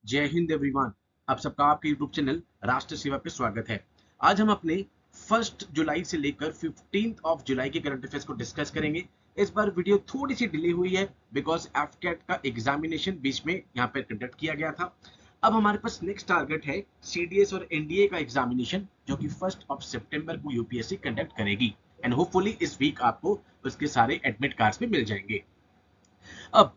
जय हिंद एवरीवन। आप सबका आपके यूट्यूब चैनल राष्ट्र सेवा पे स्वागत है। आज हम अपने 1 जुलाई से लेकर 15 जुलाई के करंट अफेयर्स को डिस्कस करेंगे। इस बार वीडियो थोड़ी सी डिले हुई है बिकॉज एफकेट का एग्जामिनेशन बीच में यहाँ पर कंडक्ट किया गया था। अब हमारे पास नेक्स्ट टारगेट है सीडीएस और एनडीए का एग्जामिनेशन, जो कि 1 सितंबर को यूपीएससी कंडक्ट करेगी एंड होपफुली इस वीक आपको उसके सारे एडमिट कार्ड्स भी मिल जाएंगे। अब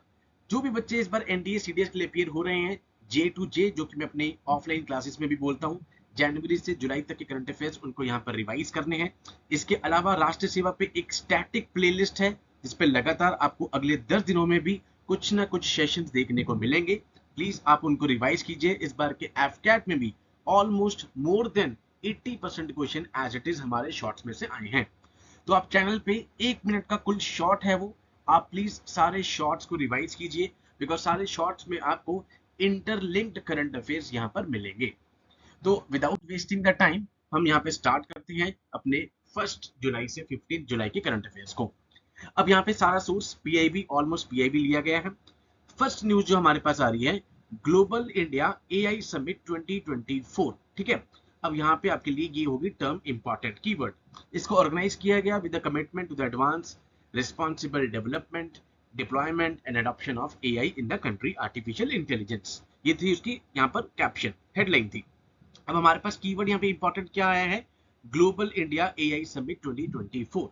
जो भी बच्चे इस बार एनडीए सीडीएस के लिए अपियर हो रहे हैं, जे टू जे, जो कि मैं अपने ऑफलाइन क्लासेस में भी बोलता हूँ, जनवरी से जुलाई तक के करंट अफेयर्स उनको यहाँ पर रिवाइज करने हैं। इसके अलावा राष्ट्र सेवा पे एक स्टैटिक प्लेलिस्ट है जिसपे लगातार आपको अगले 10 दिनों में भी कुछ ना कुछ सेशंस देखने को मिलेंगे। प्लीज आप उनको रिवाइज कीजिए। इस बार के एफकैट में भी almost more than 80% question as it is हमारे शॉर्ट्स में से आए हैं। तो आप चैनल पे 1 मिनट का कुल शॉर्ट है वो, आप प्लीज सारे शॉर्ट्स को रिवाइज कीजिए बिकॉज सारे शॉर्ट्स में आपको इंटरलिंक्ड करंट अफेयर्स यहां पर मिलेंगे। तो विदाउट वेस्टिंग द टाइम हम यहाँ पे स्टार्ट करते हैं अपने 1 जुलाई से 15 जुलाई के करंट अफेयर्स को। अब यहाँ पे सारा सोर्स पीआईबी, ऑलमोस्ट पीआईबी लिया गया है। फर्स्ट न्यूज जो हमारे पास आ रही है, ग्लोबल इंडिया एआई समिट 2024। ठीक है, अब यहाँ पे आपके लिए ये होगी टर्म इंपॉर्टेंट कीवर्ड। इसको ऑर्गेनाइज किया गया with the commitment to the advance responsible development, deployment and adoption of AI in the country, artificial intelligence. ये थी उसकी यहाँ पर कैप्शन, हेडलाइन थी। अब हमारे पास कीवर्ड यहाँ पे इंपॉर्टेंट क्या आया है, ग्लोबल इंडिया एआई समिट 2024।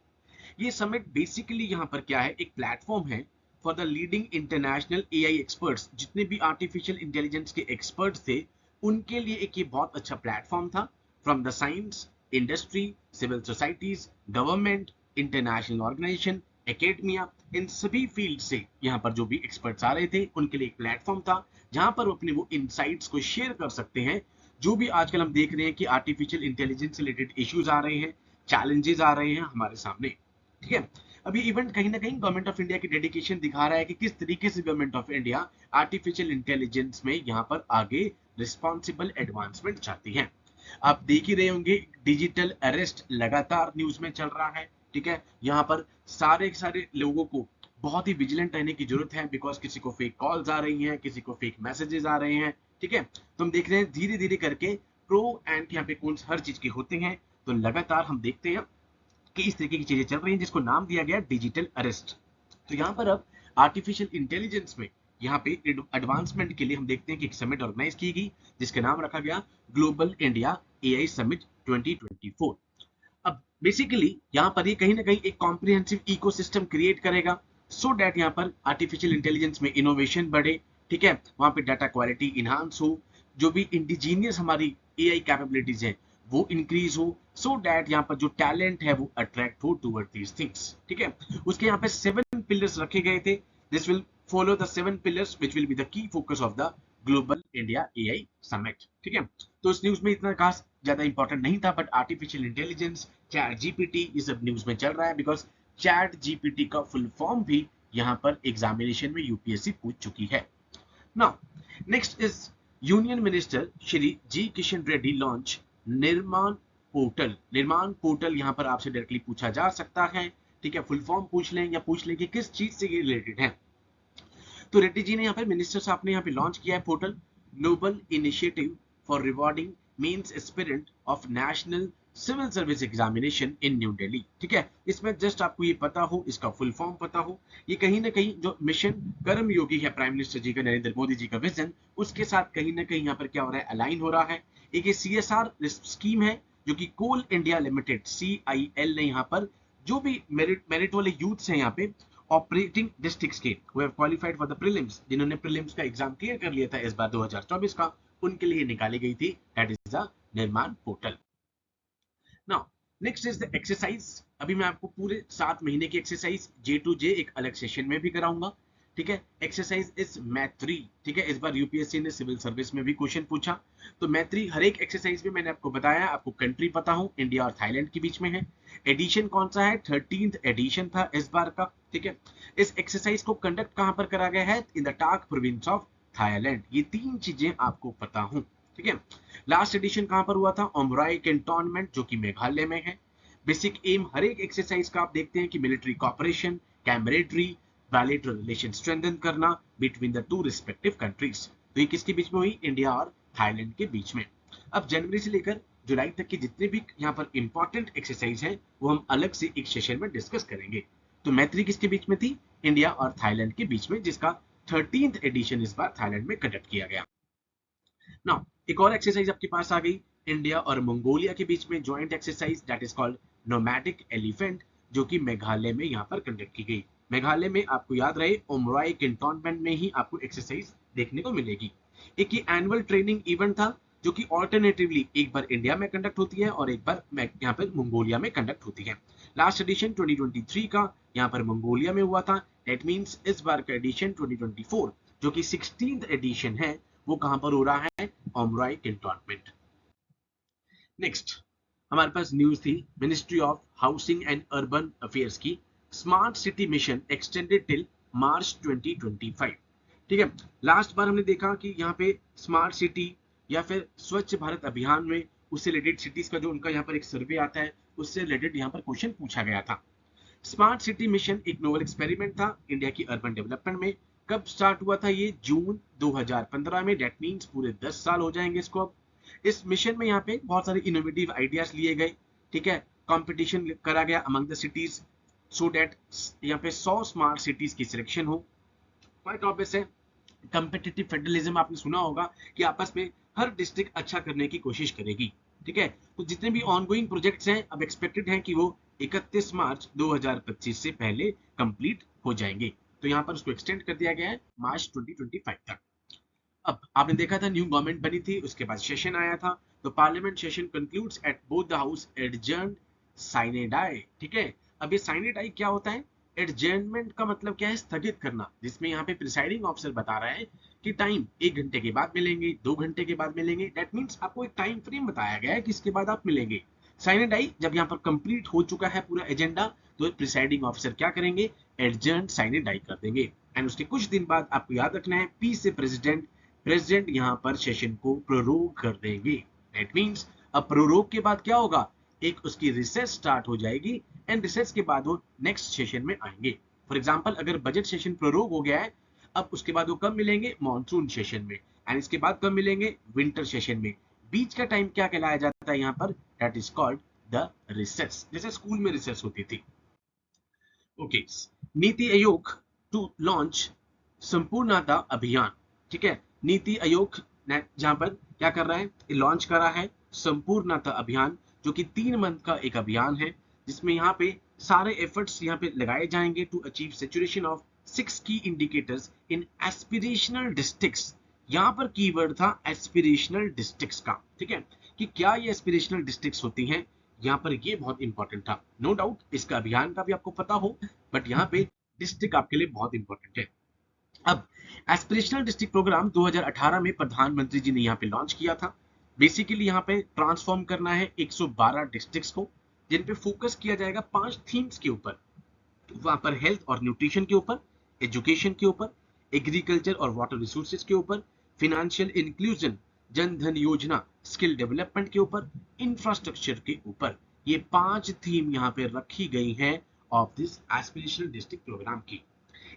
ये समिट बेसिकली यहाँ पर क्या है, एक प्लेटफॉर्म है for the leading international AI experts. जितने भी आर्टिफिशियल इंटेलिजेंस के एक्सपर्ट्स थे उनके लिए एक ये बहुत अच्छा प्लेटफॉर्म था। From the science, industry, civil societies, government, international organization, academia, इन सभी फील्ड से यहाँ पर जो भी एक्सपर्ट्स आ रहे थे उनके लिए एक प्लेटफॉर्म था जहां पर वो अपने वो इनसाइट्स को शेयर कर सकते हैं। जो भी आजकल हम देख रहे हैं कि आर्टिफिशियल इंटेलिजेंस से रिलेटेड इश्यूज आ रहे हैं, चैलेंजेस आ रहे हैं हमारे सामने। ठीक है, अब ये इवेंट कहीं ना कहीं गवर्नमेंट ऑफ इंडिया की डेडिकेशन दिखा रहा है कि किस तरीके से government of India artificial intelligence में यहाँ पर आगे रिस्पॉन्सिबल एडवांसमेंट चाहती है। आप देख ही रहे होंगे डिजिटल अरेस्ट लगातार न्यूज में चल रहा है। ठीक है, यहाँ पर सारे सारे लोगों को बहुत ही विजिलेंट रहने की जरूरत है बिकॉज किसी को फेक कॉल्स आ रही हैं, किसी को फेक मैसेजेस आ रहे हैं। ठीक है, तो हम देख रहे हैं धीरे धीरे करके प्रो एंड यहाँ पे कौन हर चीज के होते हैं। तो लगातार हम देखते हैं कि इस तरीके की चीजें चल रही हैं जिसको नाम दिया गया डिजिटल अरेस्ट। तो यहाँ पर अब आर्टिफिशियल इंटेलिजेंस में यहाँ पे एडवांसमेंट के लिए हम देखते हैं कि एक समिट ऑर्गेनाइज की गई जिसका नाम रखा गया ग्लोबल इंडिया एआई समिट 2024। अब बेसिकली यहाँ पर ये कहीं ना कहीं एक कॉम्प्रिहेंसिव इकोसिस्टम क्रिएट करेगा सो दैट यहाँ पर आर्टिफिशियल इंटेलिजेंस में इनोवेशन बढ़े। ठीक है, वहां पे डाटा क्वालिटी इनहांस हो, जो भी इंडिजीनियस हमारी एआई कैपेबिलिटीज है वो इंक्रीज हो, सो दैट यहाँ पर जो टैलेंट है वो अट्रैक्ट हो टूवर्ड दीज थिंग्स। ठीक है, उसके यहाँ पे 7 पिलर्स रखे गए थे। This will follow the 7 pillars which will be the key focus of the global India AI summit. ठीक है, तो इस न्यूज में इतना खास ज्यादा इंपॉर्टेंट नहीं था, but artificial intelligence, chat GPT, ये सब न्यूज में चल रहा है बिकॉज चैट जीपीटी का फुल फॉर्म भी यहाँ पर एग्जामिनेशन में यूपीएससी पूछ चुकी है। Now next is union minister Shri G Kishan Reddy launch Nirman portal. Nirman portal यहाँ पर आपसे डायरेक्टली पूछा जा सकता है। ठीक है, फुल फॉर्म पूछ लें या पूछ लें कि किस चीज से ये रिलेटेड है। तो रेड्डी जी ने यहाँ पर मिनिस्टर साहब ने यहाँ पे लॉन्च किया है portal, global initiative for rewarding mains aspirant of national civil service examination in New Delhi. ठीक है, इसमें जस्ट आपको ये पता हो, इसका फुल फॉर्म पता हो, ये कहीं ना कहीं जो मिशन कर्म योगी है प्राइम मिनिस्टर जी का, नरेंद्र मोदी जी का विजन, उसके साथ कहीं ना कहीं यहाँ पर क्या हो रहा है, अलाइन हो रहा है। एक ये सीएसआर स्कीम है जो कि कोल इंडिया लिमिटेड CIL ने यहाँ पर जो भी मेरिट वाले यूथ्स हैं यहाँ पे ऑपरेटिंग डिस्ट्रिक्ट्स के who have qualified for the prelims, जिन्होंने प्रीलिम्स का एग्जाम क्लियर कर लिया था इस बार 2024 का, उनके लिए निकाली गई थी। दैट इज द निर्माण portal. Now next is the exercise. अभी मैं आपको पूरे 7 महीने की एक्सरसाइज जे टू जे एक अलग सेशन में भी कराऊंगा। ठीक है, एक्सरसाइज इज मैथ 3। ठीक है, इस बार यूपीएससी ने सिविल सर्विस में भी क्वेश्चन पूछा। तो मैथ 3 हर एक एक्सरसाइज में मैंने आपको बताया, आपको कंट्री पता हो, इंडिया और थाईलैंड के बीच में है। एडिशन कौन सा है, 13th एडिशन था इस बार का। ठीक है, इस एक्सरसाइज को कंडक्ट कहां पर करा गया है, in the Tak province of Thailand. ये 3 चीजें आपको पता हो। ठीक है, लास्ट एडिशन कहां पर हुआ था, ओमराई कैंटोनमेंट जो कि मेघालय में है। बेसिक एम हर एक एक्सरसाइज का आप देखते हैं कि military cooperation, camaraderie, bilateral relation strengthen करना बिटवीन द 2 रिस्पेक्टिव कंट्रीज। तो ये किसके बीच में हुई? इंडिया और थाईलैंड के बीच में। अब जनवरी से लेकर जुलाई तक के जितने भी यहाँ पर इंपॉर्टेंट एक्सरसाइज हैं वो हम अलग से एक सेशन में डिस्कस करेंगे। तो मैत्री किसके बीच में थी? इंडिया और थाईलैंड के बीच में, जिसका 13th एडिशन इस बार थाईलैंड में कंडक्ट किया गया। नाउ एक और एक्सरसाइज आपके पास आ गई, इंडिया और मंगोलिया के बीच में joint exercise that is called nomadic elephant, जो कि मेघालय में यहाँ पर कंडक्ट की गई। मेघालय में आपको याद रहे उमराई कैंटोनमेंट में ही आपको एक्सरसाइज देखने को मिलेगी। एक ये एनुअल ट्रेनिंग इवेंट था जो कि ऑल्टरनेटिवली एक बार इंडिया में कंडक्ट होती है और एक बार यहाँ पर मंगोलिया में कंडक्ट होती है। लास्ट एडिशन 2023 का यहाँ पर मंगोलिया में हुआ था। दैट मींस इस बार का एडिशन 2024 जो कि 16th एडिशन है वो कहां पर हो रहा है? उमराई कैंटोनमेंट। नेक्स्ट हमारे पास न्यूज थी ministry of housing and urban affairs की, smart city mission extended till March 2025। ठीक है, लास्ट बार हमने देखा कि यहाँ पे स्मार्ट सिटी या फिर स्वच्छ भारत अभियान में उससे रिलेटेड सिटीज का जो उनका यहाँ पर एक सर्वे आता है उससे रिलेटेड यहाँ पर क्वेश्चन पूछा गया था। स्मार्ट सिटी मिशन एक नोवल एक्सपेरिमेंट था इंडिया की अर्बन डेवलपमेंट में। कब स्टार्ट हुआ था? ये जून 2015 में। डेट मीन्स पूरे 10 साल हो जाएंगे इसको। अब इस मिशन में यहाँ पे बहुत सारे इनोवेटिव आइडियाज लिए गए। ठीक है, कंपटीशन करा गया among the cities so that यहाँ पे 100 स्मार्ट सिटीज की सिलेक्शन हो। क्वाइट ऑब्वियस है, कंपेटिटिव फेडरलिज्म आपने सुना होगा कि आपस में हर डिस्ट्रिक्ट अच्छा करने की कोशिश करेगी। ठीक है, तो जितने भी ऑनगोइंग प्रोजेक्ट्स हैं अब एक्सपेक्टेड हैं कि वो 31 मार्च 2025 से पहले कंप्लीट हो जाएंगे। तो यहाँ पर उसको एक्सटेंड कर दिया गया है मार्च 2025 तक। अब आपने देखा था न्यू गवर्नमेंट बनी थी, उसके बाद सेशन आया था, तो parliament session concludes at both the house adjourned sine die. ठीक है, अब ये साइने डाई क्या होता है? एडजर्नमेंट का मतलब क्या है? स्थगित करना, जिसमें यहाँ पे प्रिसाइडिंग ऑफिसर बता रहा है कि टाइम 1 घंटे के बाद मिलेंगे, 2 घंटे के बाद मिलेंगे। दैट मीन्स आपको एक टाइम फ्रेम बताया गया है कि इसके बाद आप मिलेंगे। साइने डाई जब यहाँ पर कंप्लीट हो चुका है पूरा एजेंडा, तो प्रिसाइडिंग ऑफिसर क्या करेंगे? एडजर्न साइने डाई कर देंगे। एंड उसके कुछ दिन बाद आपको याद रखना है पी से प्रेसिडेंट यहाँ पर सेशन को प्रोरोग कर देंगे। दैट मींस अब प्रोरोग के बाद क्या होगा? एक उसकी रिसेस स्टार्ट हो जाएगी एंड रिसेस के बाद वो नेक्स्ट सेशन में आएंगे। फॉर एग्जांपल अगर बजट सेशन प्रोरोग हो गया है, अब उसके बाद वो कब मिलेंगे? मॉनसून सेशन में। एंड इसके बाद कब मिलेंगे? विंटर सेशन में। बीच का टाइम क्या कहलाया जाता है यहाँ पर? That is called the recess, जैसे स्कूल में रिसेस होती थी। Okay, NITI Aayog to launch संपूर्णता अभियान। ठीक है, नीति आयोग जहां पर क्या कर रहा है? लॉन्च करा है संपूर्णता अभियान, जो कि 3 मंथ का एक अभियान है, जिसमें यहाँ पे सारे एफर्ट्स यहाँ पे लगाए जाएंगे टू अचीव सैचुरेशन ऑफ 6 की इंडिकेटर्स इन एस्पिरेशनल डिस्ट्रिक्ट्स। यहाँ पर कीवर्ड था एस्पिरेशनल डिस्ट्रिक्ट्स का। ठीक है, कि क्या ये एस्पिरेशनल डिस्ट्रिक्ट्स होती हैं, यहाँ पर ये बहुत इंपॉर्टेंट था। नो डाउट इसका अभियान का भी आपको पता हो, बट यहाँ पे डिस्ट्रिक्ट आपके लिए बहुत इंपॉर्टेंट है। अब एस्पिरेशनल डिस्ट्रिक्ट प्रोग्राम 2018 में प्रधानमंत्री जी ने यहाँ पे लॉन्च किया था। बेसिकली यहाँ पे ट्रांसफॉर्म करना है 112 डिस्ट्रिक्ट्स को, जिन पे फोकस किया जाएगा 5 थीम्स के ऊपर। वहां पर हेल्थ और न्यूट्रिशन के ऊपर, एजुकेशन के ऊपर, एग्रीकल्चर और वाटर रिसोर्सेज के ऊपर, फाइनेंशियल इंक्लूजन, जन धन योजना, स्किल डेवलपमेंट के ऊपर, इंफ्रास्ट्रक्चर के ऊपर। ये 5 थीम यहाँ पे रखी गई हैं of this aspirational district programme की।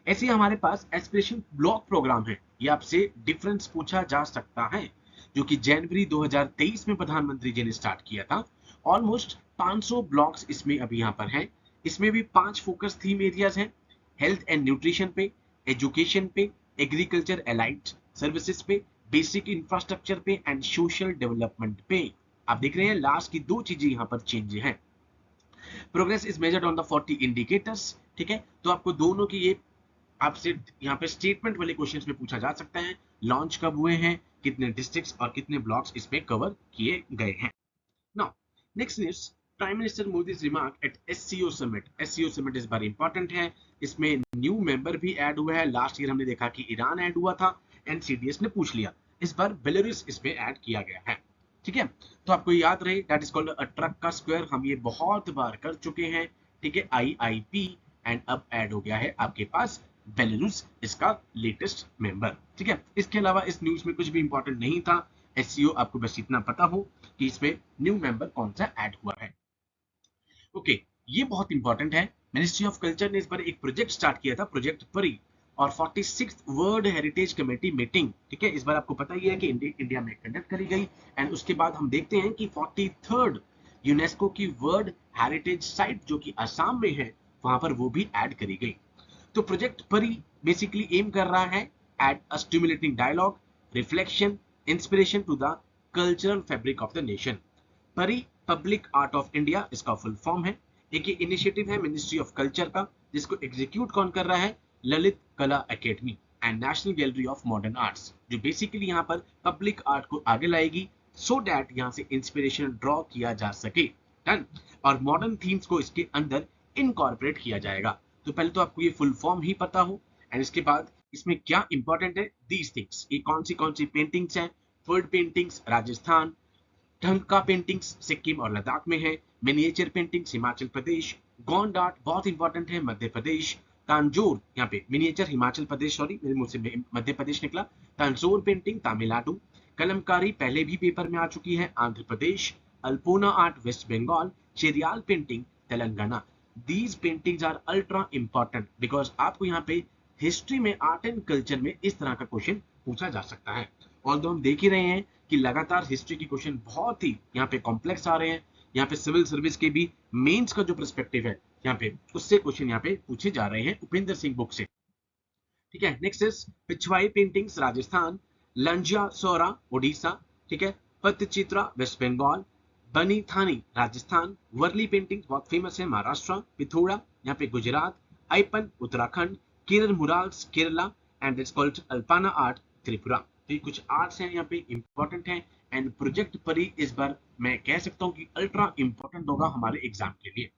ऐसे हमारे पास एस्पिरेशन ब्लॉक प्रोग्राम है। ये आपसे डिफरेंस पूछा जा सकता है, जो कि जनवरी 2023 में प्रधानमंत्री जी ने स्टार्ट किया था। ऑलमोस्ट 500 ब्लॉक्स इसमें अभी यहाँ पर हैं। इसमें भी 5 फोकस थीम एरियाज हैं, हेल्थ एंड न्यूट्रिशन पे, एजुकेशन पे, एग्रीकल्चर एलाइड सर्विसेज पे, बेसिक इंफ्रास्ट्रक्चर पे एंड सोशल डेवलपमेंट पे। आप देख रहे हैं लास्ट की 2 चीजें यहाँ पर चेंज हैं। Progress is measured on the 40 indicators. ठीक है, तो आपको दोनों की ये आपसे यहाँ पे स्टेटमेंट वाले क्वेश्चंस में पूछा जा सकता है। लॉन्च कब हुए हैं, कितने डिस्ट्रिक्ट्स और कितने ब्लॉक्स इसमें कवर किए गए हैं। Now next news, prime minister Modi's remark at SCO summit. SCO summit इस बार इंपॉर्टेंट है, इसमें न्यू मेंबर भी ऐड हुआ है। लास्ट ईयर हमने देखा कि ईरान ऐड हुआ था एंड सीडीएस ने पूछ लिया, इस बार बेलारूस इसमें ऐड किया गया है। ठीक है, तो आपको याद रहे that is called a truck का स्क्वायर, हम ये बहुत बार कर चुके हैं। ठीक है, आईआईपी एंड अब ऐड हो गया है आपके पास बेलारूस इसका लेटेस्ट मेंबर। ठीक है, इसके अलावा इस न्यूज में कुछ भी इंपॉर्टेंट नहीं था। एससीओ आपको बस इतना पता हो कि इसमें न्यू मेंबर कौन सा ऐड हुआ है। ओके, ये बहुत इंपॉर्टेंट है। मिनिस्ट्री ऑफ कल्चर ने इस बार एक प्रोजेक्ट स्टार्ट किया था, प्रोजेक्ट परी, और 46th world heritage committee meeting, ठीक है, इस बार आपको पता ही है कि इंडिया में कंडक्ट करी गई। एंड उसके बाद हम देखते हैं कि 43rd यूनेस्को की वर्ल्ड हेरिटेज साइट जो कि असम में है, वहां पर वो भी ऐड करी गई। तो प्रोजेक्ट परी बेसिकली एम कर रहा है at a stimulating dialogue, reflection, inspiration to the cultural fabric of the nation. PARI public art of India इसका फुल फॉर्म है। एक ये इनिशिएटिव है मिनिस्ट्री ऑफ कल्चर का, जिसको एग्जीक्यूट कौन कर रहा है? ललित कला academy and national gallery of modern arts, जो बेसिकली यहाँ पर पब्लिक आर्ट को आगे लाएगी सो दैट यहाँ से इंस्पिरेशन ड्रॉ किया जा सके। डन। और मॉडर्न थीम्स को इसके अंदर इनकॉर्पोरेट किया जाएगा। तो पहले तो आपको ये फुल फॉर्म ही पता हो, एंड इसके बाद इसमें क्या इंपॉर्टेंट है, दीज थिंग्स, ये कौन सी पेंटिंग्स हैं? वर्ड पेंटिंग्स राजस्थान, ढंका पेंटिंग्स सिक्किम और लद्दाख में है, miniature paintings Himachal Pradesh, Gond art बहुत इंपॉर्टेंट है मध्य प्रदेश, तांजोर, यहाँ पे मिनिएचर हिमाचल प्रदेश, सॉरी मेरे मुंह से मध्य प्रदेश निकला, तांजोर पेंटिंग तमिलनाडु, कलमकारी पहले भी पेपर में आ चुकी है Andhra Pradesh, Alpona art west Bengal, Cheriyal painting Telangana. These paintings are ultra important because आपको यहाँ पे हिस्ट्री में आर्ट एंड कल्चर में इस तरह का क्वेश्चन पूछा जा सकता है। और तो हम देख ही रहे हैं कि लगातार हिस्ट्री की क्वेश्चन बहुत ही यहाँ पे कॉम्प्लेक्स आ रहे हैं। यहाँ पे सिविल सर्विस के भी मेंस का जो पर्सपेक्टिव है यहाँ पे, उससे क्वेश्चन यहाँ पे पूछे जा रहे हैं उपेंद्र सिंह बुक से। ठीक है, next is Pichwai paintings Rajasthan, Lanjia Saura Orissa, ठीक है, पत्तचित्रा वेस्ट बंगाल, बनी थानी राजस्थान, वर्ली पेंटिंग बहुत फेमस है महाराष्ट्र, पिथोड़ा यहाँ पे गुजरात, आइपन उत्तराखंड, किरण murals Kerala and it's called Alpana art Tripura. तो ये कुछ आर्ट्स हैं यहाँ पे इंपॉर्टेंट हैं। एंड प्रोजेक्ट परी इस बार मैं कह सकता हूँ कि अल्ट्रा इंपॉर्टेंट होगा हमारे एग्जाम के लिए।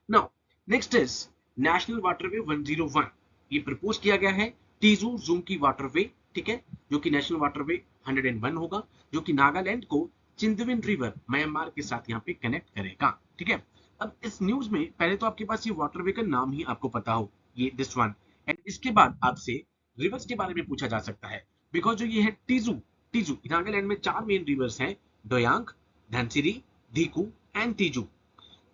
Now next is national waterway 101, ये प्रपोज किया गया है टीजू जूम की वाटरवे, ठीक है, जो कि नेशनल वाटरवे 101 होगा, जो कि नागालैंड को चिंदविन रिवर म्यांमार के साथ यहाँ पे कनेक्ट करेगा। ठीक है, अब इस न्यूज में पहले तो आपके पास ये वाटरवे का नाम ही आपको पता हो, ये दिस वन, एंड इसके बाद आपसे रिवर्स के बारे में पूछा जा सकता है बिकॉज जो ये है टीजू, टीजू नागालैंड में 4 मेन रिवर्स हैं, दोयांग, धनसिरी, धीकू एंड तीजू।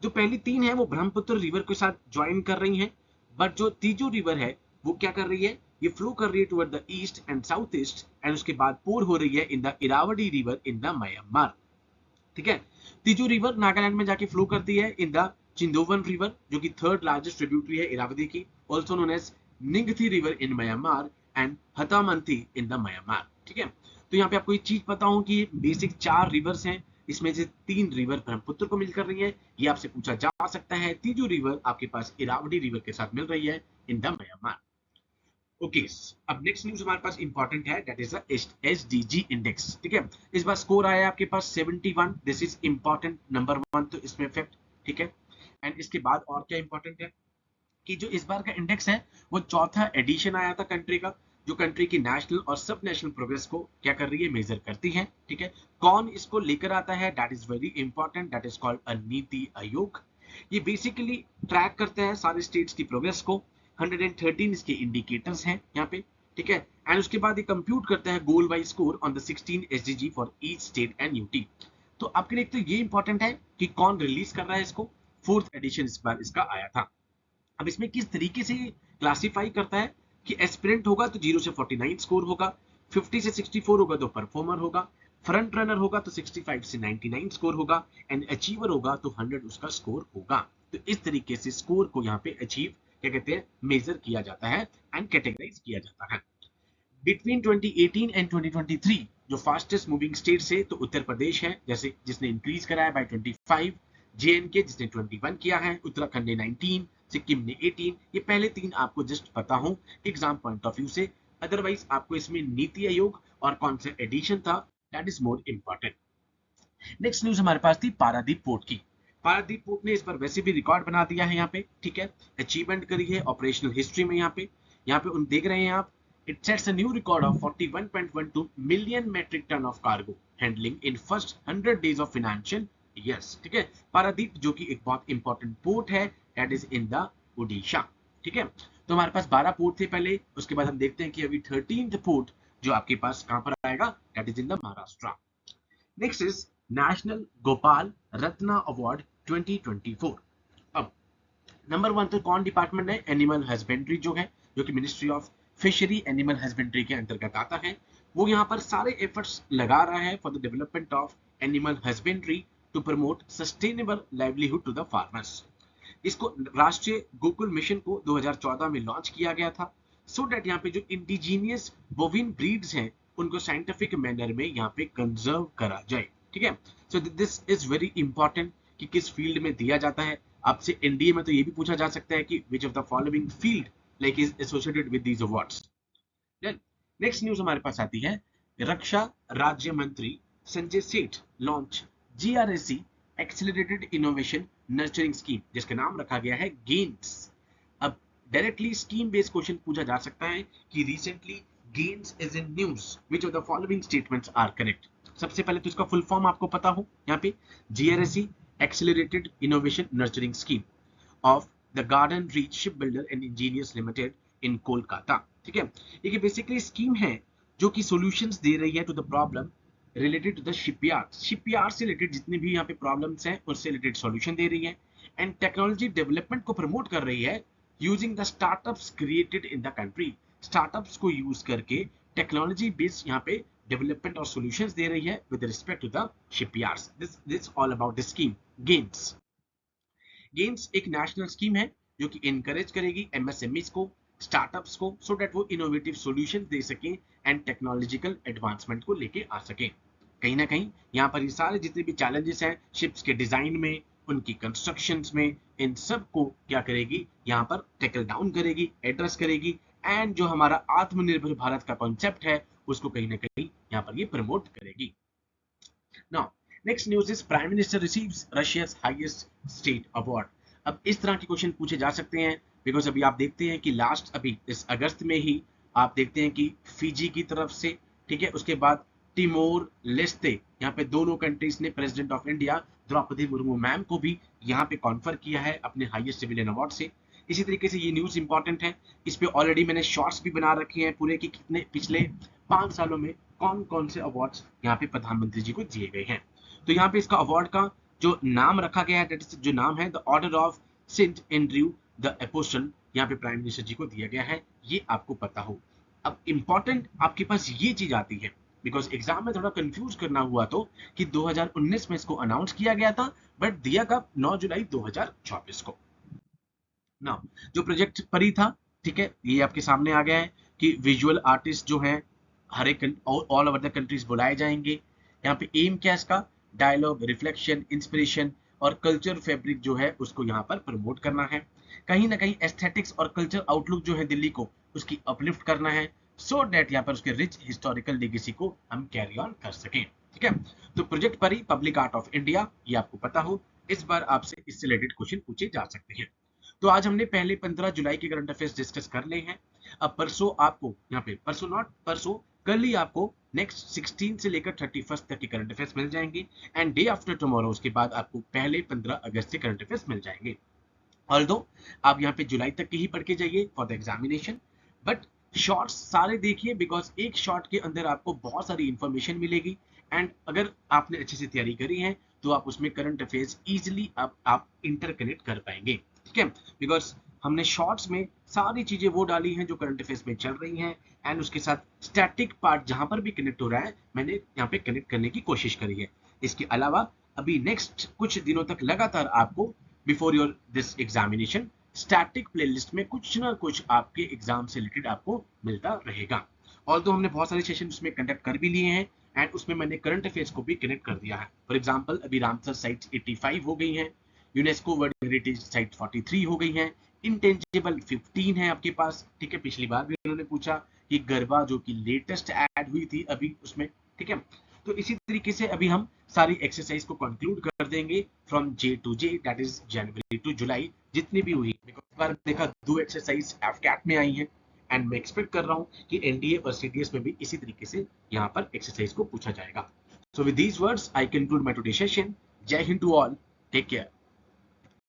जो पहली 3 है वो ब्रह्मपुत्र रिवर के साथ ज्वाइन कर रही हैं, बट जो तीजू रिवर है वो क्या कर रही है, ये फ्लो कर रही है toward the east and south east, and उसके बाद पोर हो रही है in the Irrawaddy river in the Myanmar. ठीक है, तीजू रिवर नागालैंड में जाके फ्लो करती है इन द चिंदोवन रिवर, जो कि 3rd लार्जेस्ट ट्रिब्यूटरी है इरावदी की, also known as Ningthi river in Myanmar and Htamanthi in the Myanmar. ठीक है, तो यहाँ पे आपको एक चीज पता हो कि बेसिक 4 रिवर्स हैं, इसमें से 3 रिवर ब्रह्मपुत्र को मिलकर रही है, ये आपसे पूछा जा सकता है। तीजू रिवर आपके पास इरावदी रिवर के साथ मिल रही है इन द म्यांमार। ओके, अब नेक्स्ट न्यूज हमारे पास इंपॉर्टेंट है, that is the SDG index. ठीक है, इस बार स्कोर आया है आपके पास 71, दिस इज इंपॉर्टेंट नंबर 1 तो इसमें फैक्ट। ठीक है, एंड इसके बाद और क्या इंपॉर्टेंट है कि जो इस बार का इंडेक्स है वो 4था एडिशन आया था कंट्री का, जो कंट्री की नेशनल और सब नेशनल प्रोग्रेस को क्या कर रही है, मेजर करती है। ठीक है, कौन इसको लेकर आता है, that is very important, that is called a NITI Aayog. ये बेसिकली ट्रैक करते हैं सारे स्टेट्स की प्रोग्रेस को, 113 इसके इंडिकेटर्स हैं यहाँ पे। ठीक है, एंड उसके बाद ये कंप्यूट करता है goal wise score on the 16 SDG for each state and UT. तो आपके लिए तो ये इंपॉर्टेंट है कि कौन रिलीज कर रहा है इसको, 4th एडिशन इस बार इसका आया था। अब इसमें किस तरीके से क्लासिफाई करता है कि एस्पिरेंट होगा तो 0 से 49 स्कोर होगा, 50 से 64 होगा तो परफॉर्मर होगा, फ्रंट रनर होगा तो 65 से 99 स्कोर होगा, एंड अचीवर होगा तो 100 उसका स्कोर होगा। तो इस तरीके से स्कोर को यहाँ पे अचीव क्या कहते हैं, मेजर किया जाता है एंड कैटेगराइज किया जाता है। बिटवीन 2018 एंड 2023 जो फास्टेस्ट मूविंग स्टेट है तो उत्तर प्रदेश है, जैसे जिसने इंक्रीज करा है बाय 25, जेएनके जिसने 21 किया है, उत्तराखंड ने 19, सिक्किम ने 18। ये पहले 3 आपको जस्ट पता हो एग्जाम पॉइंट ऑफ व्यू से, अदरवाइज आपको इसमें नीति आयोग और कौन सा एडिशन था that is more important. Next news हमारे पास थी पारादीप पोर्ट की। पारादीप पोर्ट ने इस बार वैसे भी रिकॉर्ड बना दिया है यहाँ पे। ठीक है, अचीवमेंट करी है ऑपरेशनल हिस्ट्री में। यहाँ पे उन देख रहे हैं आप, it sets a new record of 41.12 million metric ton of cargo handling in first 100 days of financial years। ठीक है, पारादीप जो कि एक बहुत इंपॉर्टेंट पोर्ट है, that is in the Odisha. ठीक है, तो हमारे पास 12 पोर्ट थे पहले, उसके बाद हम देखते हैं कि अभी 13th पोर्ट जो आपके पास कहां पर आएगा, that is in the Maharashtra. Next is national Gopal Ratna award 2024। अब नंबर 1 तो कौन डिपार्टमेंट है, एनिमल हस्बेंड्री जो है, जो कि ministry of fishery animal husbandry के अंतर्गत आता है। वो यहाँ पर सारे एफर्ट्स लगा रहा है for the development of animal husbandry to promote sustainable livelihood to the farmers. इसको राष्ट्रीय गोकुल मिशन को 2014 में लॉन्च किया गया था, सो दैट यहाँ पे जो इंडिजीनियस बोविन ब्रीड्स हैं उनको साइंटिफिक मैनर में यहाँ पे कंजर्व करा जाए। ठीक है, so this is very important कि किस फील्ड में दिया जाता है। आपसे एनडीए में तो ये भी पूछा जा सकता है कि which of the following field like is associated with these awards. Next news हमारे पास आती है, रक्षा राज्य मंत्री Sanjay Seth launch GRSE accelerated innovation nurturing scheme, जिसका नाम रखा गया है गेन्स। अब डायरेक्टली स्कीम बेस्ड क्वेश्चन पूछा जा सकता है कि recently GAINS is in news, which of the following statements are correct. सबसे पहले तो इसका फुल फॉर्म आपको पता हो, यहाँ पे GRSE accelerated innovation nurturing scheme of the garden reach ship builder and engineers limited in Kolkata. ठीक है, ये बेसिकली स्कीम है जो कि सॉल्यूशंस दे रही है to the problem related to the shipyard से रिलेटेड जितने भी यहाँ पे प्रॉब्लम्स हैं उससे रिलेटेड सॉल्यूशन दे रही है, एंड टेक्नोलॉजी डेवलपमेंट को प्रमोट कर रही है using the startups created in the country. Startups को यूज करके टेक्नोलॉजी बेस्ड यहाँ पे डेवलपमेंट और सॉल्यूशंस दे रही है with respect to the shipyards. This all about the scheme GAINS. GAINS एक नेशनल स्कीम है जो कि इनकरेज करेगी MSMEs को, स्टार्टअप्स को, सो दैट वो इनोवेटिव सॉल्यूशंस दे सकें एंड टेक्नोलॉजिकल एडवांसमेंट को लेके आ सकें। कहीं ना कहीं यहाँ पर ये सारे जितने भी चैलेंजेस हैं शिप्स के डिजाइन में, उनकी कंस्ट्रक्शंस में, इन सब को क्या करेगी यहाँ पर टैकल डाउन करेगी, एड्रेस करेगी, एंड जो हमारा आत्मनिर्भर भारत का कॉन्सेप्ट है उसको कहीं ना कहीं यहाँ पर ये प्रमोट करेगी। Now next news is prime minister receives Russia's highest state award. अब इस तरह के क्वेश्चन पूछे जा सकते हैं बिकॉज अभी आप देखते हैं कि लास्ट अभी इस अगस्त में ही आप देखते हैं कि फिजी की तरफ से, ठीक है, उसके बाद टिमोर लेस्ते, यहाँ पे दोनों कंट्रीज ने president of India Draupadi Murmu ma'am को भी यहाँ पे कॉन्फर किया है अपने हाईएस्ट सिविलियन अवार्ड से। इसी तरीके से ये न्यूज इंपॉर्टेंट है, इस पे ऑलरेडी मैंने शॉर्ट्स भी बना रखे हैं पूरे कि कितने पिछले 5 सालों में कौन कौन से अवार्ड्स यहाँ पे प्रधानमंत्री जी को दिए गए हैं। तो यहाँ पे इसका अवार्ड का जो नाम रखा गया है, जो नाम है the order of Saint Andrew the Apostle, यहाँ पे प्राइम मिनिस्टर जी को दिया गया है, ये आपको पता हो। अब इंपॉर्टेंट आपके पास ये चीज आती है बिकॉज एग्जाम में थोड़ा कंफ्यूज करना हुआ तो कि 2019 में इसको अनाउंस किया गया था बट दिया कब, 9 जुलाई 2024 को। ना जो प्रोजेक्ट परी था, ठीक है, ये आपके सामने आ गया है कि विजुअल आर्टिस्ट जो है हर एक ऑल ओवर द कंट्रीज बुलाए जाएंगे। यहाँ पे एम क्या है इसका, डायलॉग, रिफ्लेक्शन, इंस्पिरेशन और कल्चर फैब्रिक जो है उसको यहाँ पर प्रमोट करना है। कहीं ना कहीं एस्थेटिक्स और कल्चर आउटलुक जो है दिल्ली को उसकी अपलिफ्ट करना है, सो दैट यहाँ पर उसके रिच हिस्टोरिकल लेगेसी को हम कैरी ऑन कर सकें। ठीक है, तो प्रोजेक्ट परी पब्लिक आर्ट ऑफ इंडिया, ये आपको पता हो, इस बार आपसे इससे रिलेटेड क्वेश्चन पूछे जा सकते हैं। तो आज हमने पहले 15 जुलाई के करंट अफेयर्स डिस्कस कर ले हैं। अब परसों आपको यहाँ पे परसों कल ही आपको नेक्स्ट 16 से लेकर 31 तक के करंट अफेयर्स मिल जाएंगे, एंड डे आफ्टर टुमारो उसके बाद आपको पहले 15 अगस्त से करंट अफेयर्स मिल जाएंगे। ऑल्दो आप यहाँ पे जुलाई तक के ही पढ़ के जाइए for the examination, but shorts सारे देखिए बिकॉज एक शॉर्ट के अंदर आपको बहुत सारी इंफॉर्मेशन मिलेगी, एंड अगर आपने अच्छे से तैयारी करी है तो आप उसमें करंट अफेयर्स इजिली आप इंटरकनेक्ट कर पाएंगे। ठीक है, बिकॉज हमने शॉर्ट्स में सारी चीजें वो डाली हैं जो करंट अफेयर्स में चल रही हैं, एंड उसके साथ स्टैटिक पार्ट जहां पर भी कनेक्ट हो रहा है मैंने यहाँ पे कनेक्ट करने की कोशिश करी है। इसके अलावा अभी नेक्स्ट कुछ दिनों तक लगातार आपको before your this examination static playlist में कुछ ना कुछ आपके एग्जाम से रिलेटेड आपको मिलता रहेगा। ऑल्दो हमने बहुत सारे सेशन उसमें कंडक्ट कर भी लिए हैं, एंड उसमें मैंने करंट अफेयर्स को भी कनेक्ट कर दिया है। फॉर एग्जाम्पल अभी रामसर साइट 85 हो गई हैं, यूनेस्को वर्ल्ड हेरिटेज साइट 43 हो गई हैं, इंटेंजिबल 15 है आपके पास। ठीक है, पिछली बार भी उन्होंने पूछा कि गरबा जो कि लेटेस्ट ऐड हुई थी अभी उसमें। ठीक है, तो इसी तरीके से अभी हम सारी एक्सरसाइज को कंक्लूड कर देंगे from J to J, that is January to July जितनी भी हुई। बिकॉज बार देखा 2 एक्सरसाइज एफकैट में आई हैं, एंड मैं एक्सपेक्ट कर रहा हूँ कि एनडीए और सीडीएस में भी इसी तरीके से यहाँ पर एक्सरसाइज को पूछा जाएगा। So with these words I conclude my today session. Jai Hind to all, take care.